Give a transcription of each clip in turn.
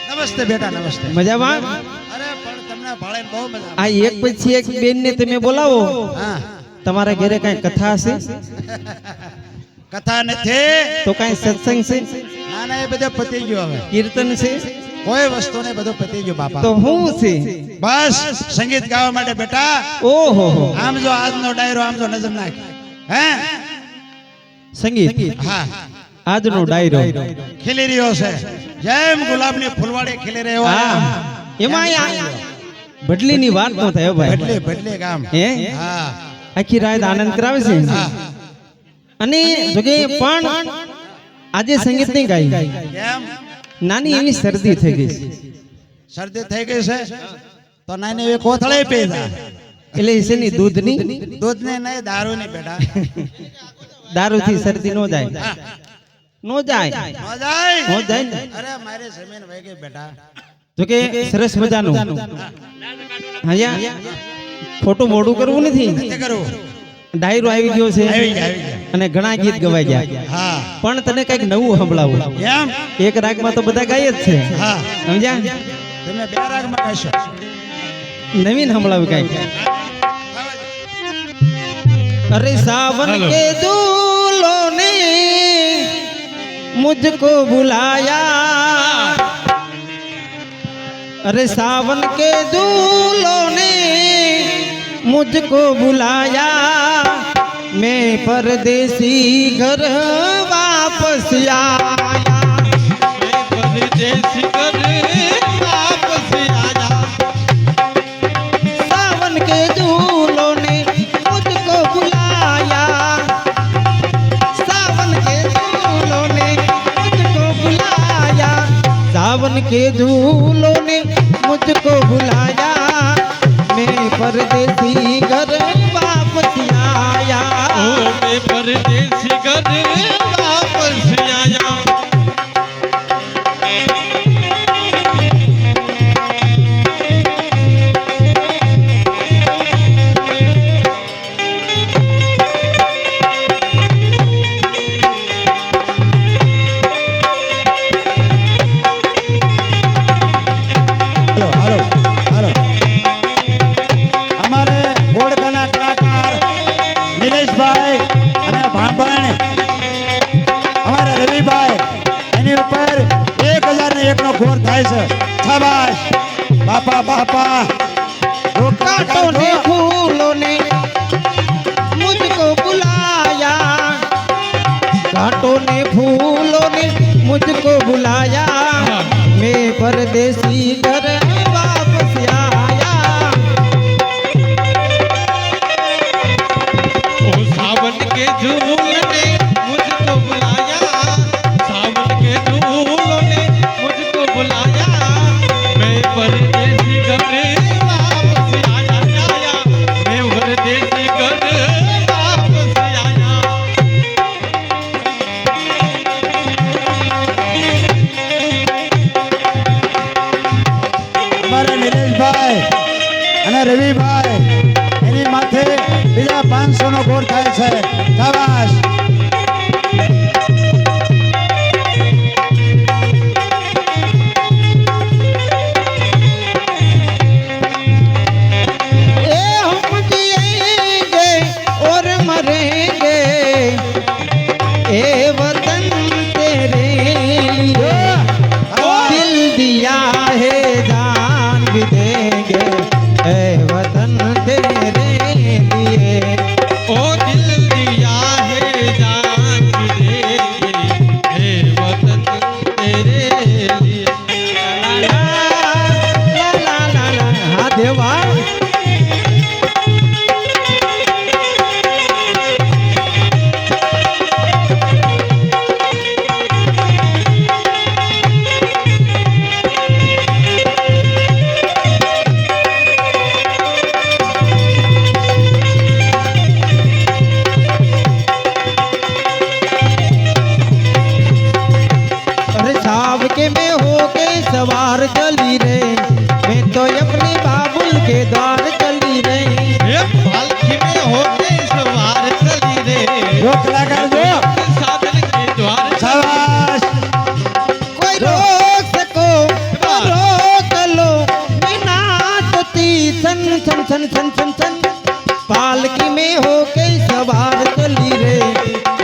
નમસ્તે બેટા નમસ્તે મજામાં અરે પણ તમને ભાળીને બહુ મજા આ એક પછી એક બેન ને તમે બોલાવો હા તમારા ઘરે કઈ કથા હશે કથા નથી તો કઈ સત્સંગ છે ના ના એ બધું પતી ગયું હવે કીર્તન છે કોઈ વસ્તુ ને બધું પતી ગયું બાપા તો હું છે બસ સંગીત ગાવા માટે બેટા ઓહો આમ જો આજનો ડાયરો આમ જો નજર નાખ હે સંગીત હા આજનો ડાયરો ખીલી રહ્યો છે જેમ ગુલાબની ફૂલવાડી ખીલી રહ્યો એમાં બદલી ની વાત નો થાય ભાઈ બદલે બદલે કામ હે હા આખી રાત આનંદ કરાવે છે હા અને જોકે પણ આજે સંગીત નહીં ગાઈ કેમ નાની એવી શરદી થઈ ગઈ છે શરદી થઈ ગઈ છે તો નાની એવી કોથળે પી જા એટલે છે ની દૂધની દૂધ ને નહીં દારૂ ની બેટા દારૂ થી શરદી નો જાય નો જાય ન જાય નો જાય ને. અરે મારી જમીન વહી ગઈ બેટા જોકે સરસ મજાનું અહીંયા ખોટું મોડું કરવું નથી નથી કરવું ડાયરો આવી ગયો છે આવી ગયા અને ઘણા ગીત ગવાઈ ગયા હા પણ તને કઈક નવું સંભળાવું એમ એક રાગમાં તો બધા ગાય જ છે હા સમજ્યા તમે બે રાગમાં ગાશો નવીન સંભળાવું કઈક अरे सावन के दूल्हों ने मुझको बुलाया अरे सावन के दूल्हों ने मुझको बुलाया मैं परदेसी घर वापस आया मैं परदेसी घर वापस आया सावन के दूल्हों ने मुझको बुलाया सावन के दूल्हों ने मुझको बुलाया सावन के दूल्हों ने मुझको बुलाया मैं परदेसी घर वापस आया मैं परदेसी घर वापस आया बापा बापा कांटों ने फूलों ने मुझको बुलाया कांटों ने फूलों ने मुझको बुलाया मैं परदेसी घर वापस आया ओ सावन के झूलों ने मुझको बुलाया सावन के झूलों ने मुझको बुलाया मैं परदेसी घर वापस आया मैं परदेसी घर वापस आया हमारे नीलेश भाई અને રવિભાઈ એની માથે બીજા 500 નો ગોળ થાય છે શાબાશ चली रे, मैं तो अपने बाबुल के द्वार चली रे। ये पालकी में होके सवार चली रे, जो कलाकार जो साधन के द्वार शाबाश कोई रोक सको तो रोक लो, बिना तुती सन सन सन सन सन सन। पालकी में होके सवार चली रे,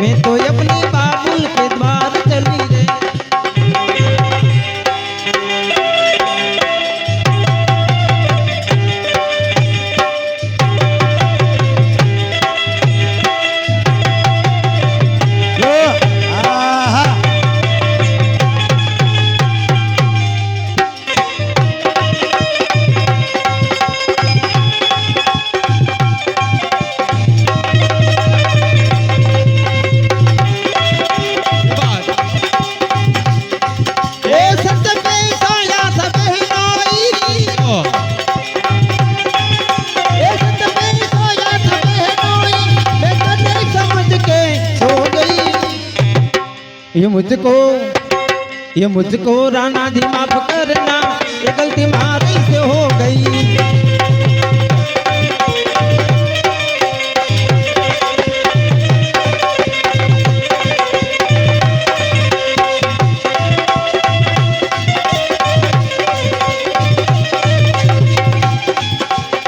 मैं तो अपने बाबुल के द्वार चली रे। जो आहा बात ए सत पे सोया सब हिनोई, ओ ए सत पे सोया सब हिनोई, मैं कदे समझ के सो गई। ये मुझको राणा जी माफ करना, ये गलती मारी से हो गई।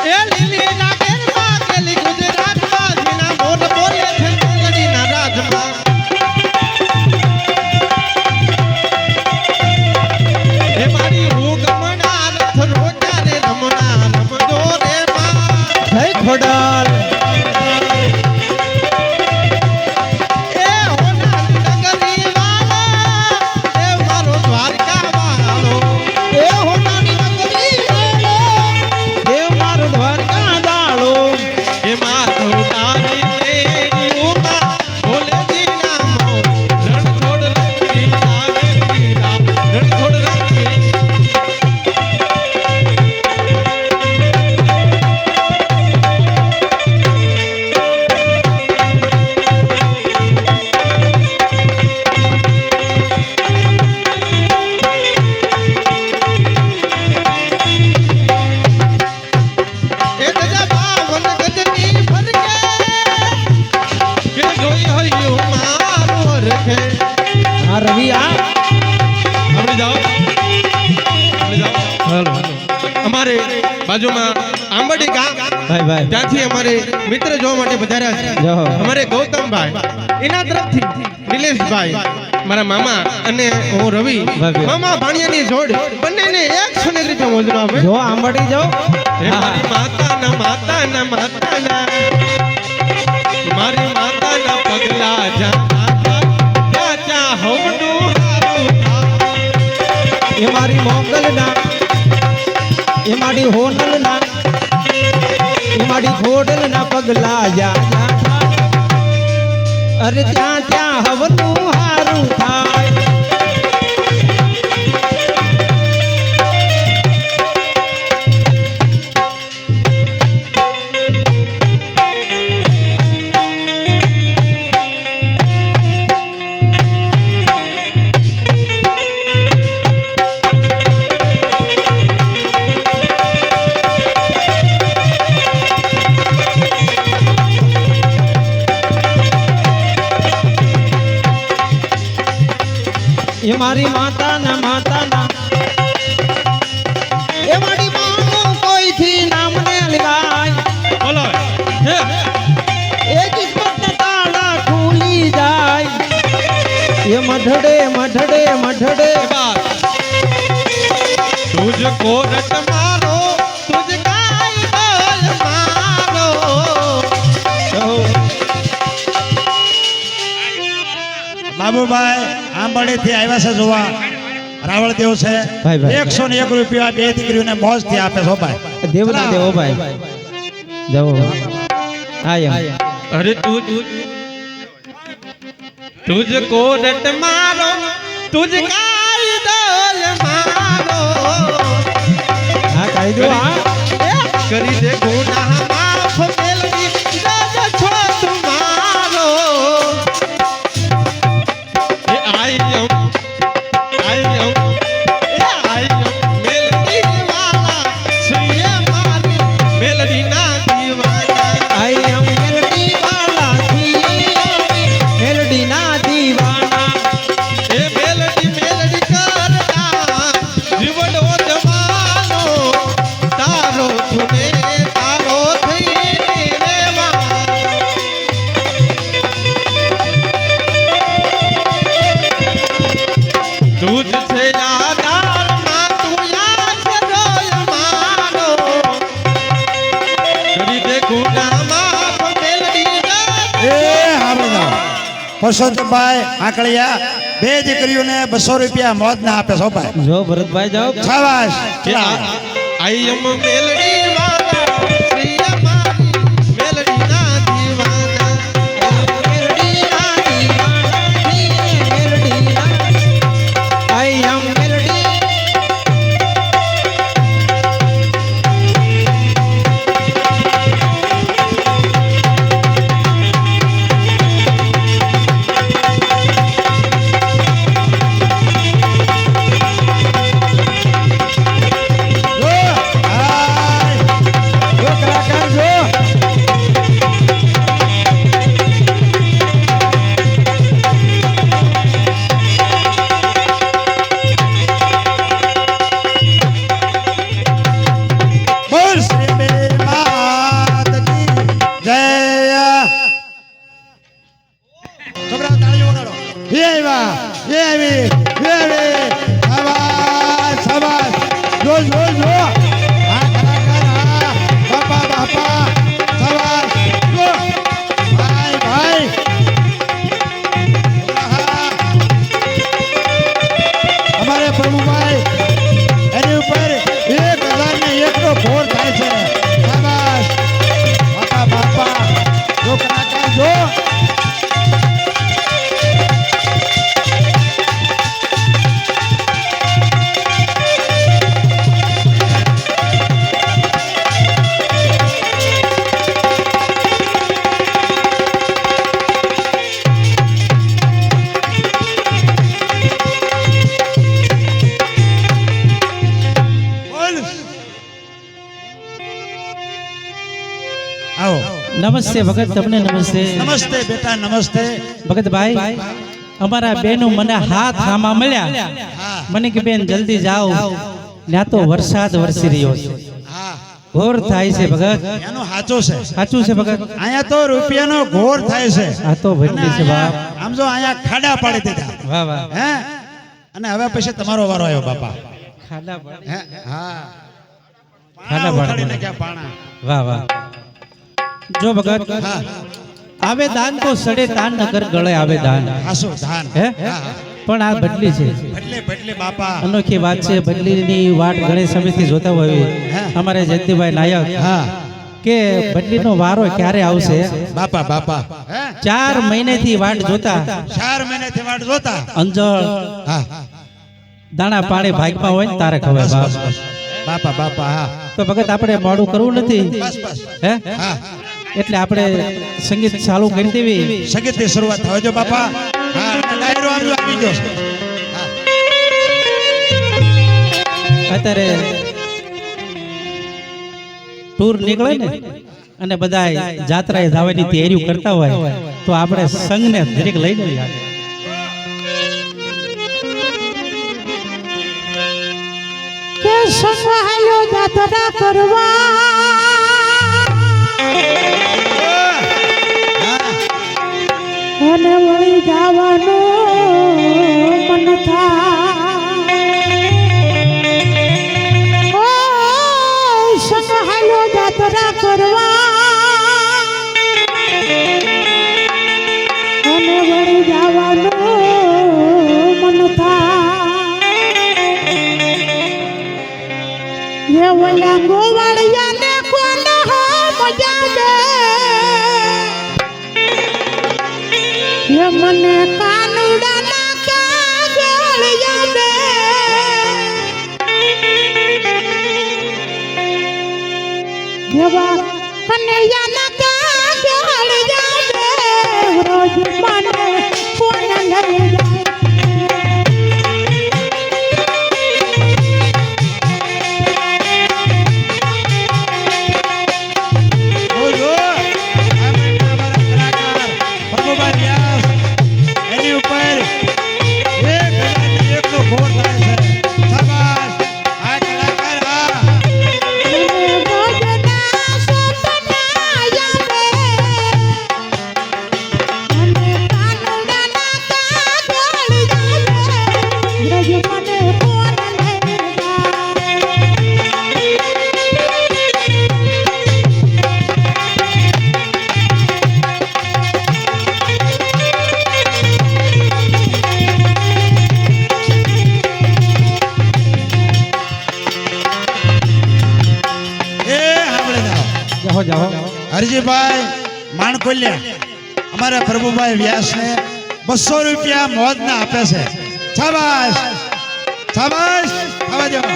એ લીલી નાગેરમાં કેલી ગુજરાતમાં જીના મોઢ બોલે છે મેલડીના રાજમાં એ મારી હું ગમણા રથ રોજા રે રમણા રમજો રે માં જય ખોડાલ એ હોના નગરી વાળો એ મારો દ્વારકા વાળો એ હોનાની નગરી વાળો, દેવ મારો દ્વારકા દાળો। એ માધવ તારી તેરીઓમાં ભોલેજી નામો રણછોડ રંગી આવે પીરા રણછોડ રંગી એ ગજા બાવન ગજની ફરકે કે જોઈ હૈયું મારું હરખે આ રવિ આ આપણે જાઓ હાલો અમારે બાજુમાં આંબડી ગામ ભાઈ ભાઈ ત્યાંથી અમારે મિત્ર જોવા માટે પધાર્યા છે જો અમારે ગૌતમભાઈ એના તરફથી નિલેશભાઈ મારા મામા અને હું રવિ ભાઈ. મામા ભાણિયાની જોડ બંનેને એક સોનેરી રીતે મોજનો આપે જો આંબડી જો હે મારી માતાના માતાના માતાના મારી માતાના પગલા જા ચાચા હવનું હારું થા એ મારી મોગલ ના, એ મારી હોનલ ના, એ મારી ખોડલ ના પગલા જા જા થાય। અરે ત્યાં ત્યાં હવનું હારું થાય। એ મારી માતાના માતાના, એ મારી માનું કોઈથી નામ ને લેવાય। બોલો હે એ કિસ્મતના તાળા ખુલી જાય। એ મઢડે મઢડે મઢડે બાત તુજકો રટ મારો તુજ કાઈ બોલ મારો બાબુભાઈ આંબળીથી આવ્યા છે જોવા રાવળ દેવ છે ભાઈ, ભાઈ. 101 રૂપિયા બે દીકરીઓને મોજ થી આપે છો ભાઈ દેવના દેવો ભાઈ જવો આયા અરે તુજકો રટ મારો તુજ કાઈ બોલ મારો હા કહી દો હા કરી દે ગુનાહ માફ મેલડી રાજ છો તુમારો એ આઈ એમ એ આઈ એમ પરસોત્તમભાઈ આંકળિયા બે દીકરીઓને 200 રૂપિયા મોજના આપે છો ભાઈ જો ભરતભાઈ જાઓ શાબાશ કે આઈ એમ મેલડી વાળા શ્રી અમારી મેલડી ના દીવાના I am melody. જો કલાકાર જો બોલ શ્રી મેરી માત કી જય છોકરાઓ તાળીઓ વગાડો એ આવ્યા એ આવી શાબાશ શાબાશ જો જો જો આ કલાકાર હા બાપા બાપા શાબાશ જો ભાઈ ભાઈ આહા. અમારે પ્રભુભાઈ એની ઉપર 1001 નો ઘોર થાય છે શાબાશ બાપા બાપા જો કલાકાર જો બોલ આવો નમસ્તે ભગત તમને નમસ્તે નમસ્તે બેટા નમસ્તે ભગતભાઈ અમારા બેનો મને હાથ હામા મળ્યા હા મને કે બેન જલ્દી જાઓ ત્યાં તો વરસાદ વરસી રહ્યો છે હા ઘોર થાય છે ભગત એનો સાચો છે સાચું છે ભગત અહીંયા તો રૂપિયાનો ઘોર થાય છે આ તો અને ભટલી છે બાપ અહીંયા આમ જો અહીંયા ખાડા પાડી દીધા વાહ વાહ હે અને હવે પછી તમારો વારો આવ્યો બાપા ખાડા પાડી. હે હા ખાડા પાણા પાડી. ઉખાડીને ક્યાં પાણા વાહ વાહ જો ભગત હા આવે દાન તો સડે તાન નગર ગળે આવે દાન આસો ધાન હે હા હા. પણ આ બદલી છે ભટલે ભટલે બાપા અનોખી વાત છે બદલીની વાટ ઘણી સમયથી જોતા હોય હા. અમારે જયંતિભાઈ નાયક હા કે બદલીનો વારો ક્યારે આવશે બાપા બાપા હે 4 મહિનેથી વાટ જોતા 4 મહિનાથી વાટ જોતા અંજળ હા દાણા પાણી ભાગમાં હોય ને તારે ખબર બસ બાપ બસ બસ બાપા બાપા હા તો ભગત આપણે મોડું કરવું નથી બસ બસ હે હા એટલે આપણે સંગીત ચાલુ કરી દેવી સંગીતની શરૂઆત થવા જો બાપા હા અને ડાયરો આમ જો આવી ગયો છે હા અત્યારે ટૂર નીકળે ને અને બધા જાત્રાએ જવાની તૈયારીઓ કરતા હોય તો આપણે સંઘને દરેક લઈને યાર કે સંભાળ્યો જાત્રા કરવા અને વળી જવાનું મન થાય સંભાળ્યો જાત્રા કરવા અને વળી જવાનું મન થાય એ ઓલા ગોવાળિયાને કોણ મજા દે એ મને કાનુડાના કાગળિયા દે એવા કનૈયાના કાગળિયા દે રોજ મને કોણ લઈ જાય જો જો આ અમારા કલાકાર પ્રભુભાઈ વ્યાસ એની ઉપર 1001 નો ઘોર થાય છે શાબાશ આ કલાકાર હા મને રોજના સપના યાદે મને કાનુડાના હરજીભાઈ માણકોલિયા અમારા પ્રભુભાઈ વ્યાસને 200 રૂપિયા મોજના આપે છે શાબાશ શાબાશ આવા જાઓ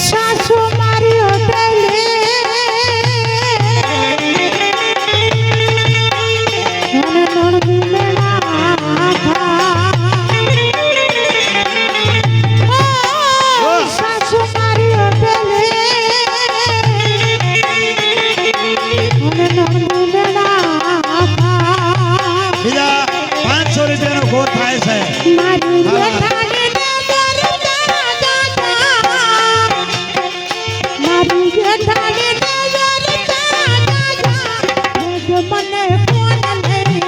સાસુ મારી હોટલે મને નણંદ મેળા સાસુ મારી હોટલે મને નણંદ મેળા બીજા 500 રૂપિયાનો ગોળ થાય છે મારી હા. જેઠાણી ને વરદાન મારી જેઠાણી ને વરદાન મને કોણ લઈ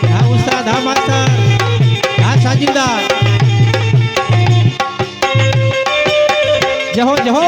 હા ઉસ્તાદ હા માસ્તર હા સાજિંદા જહો જહો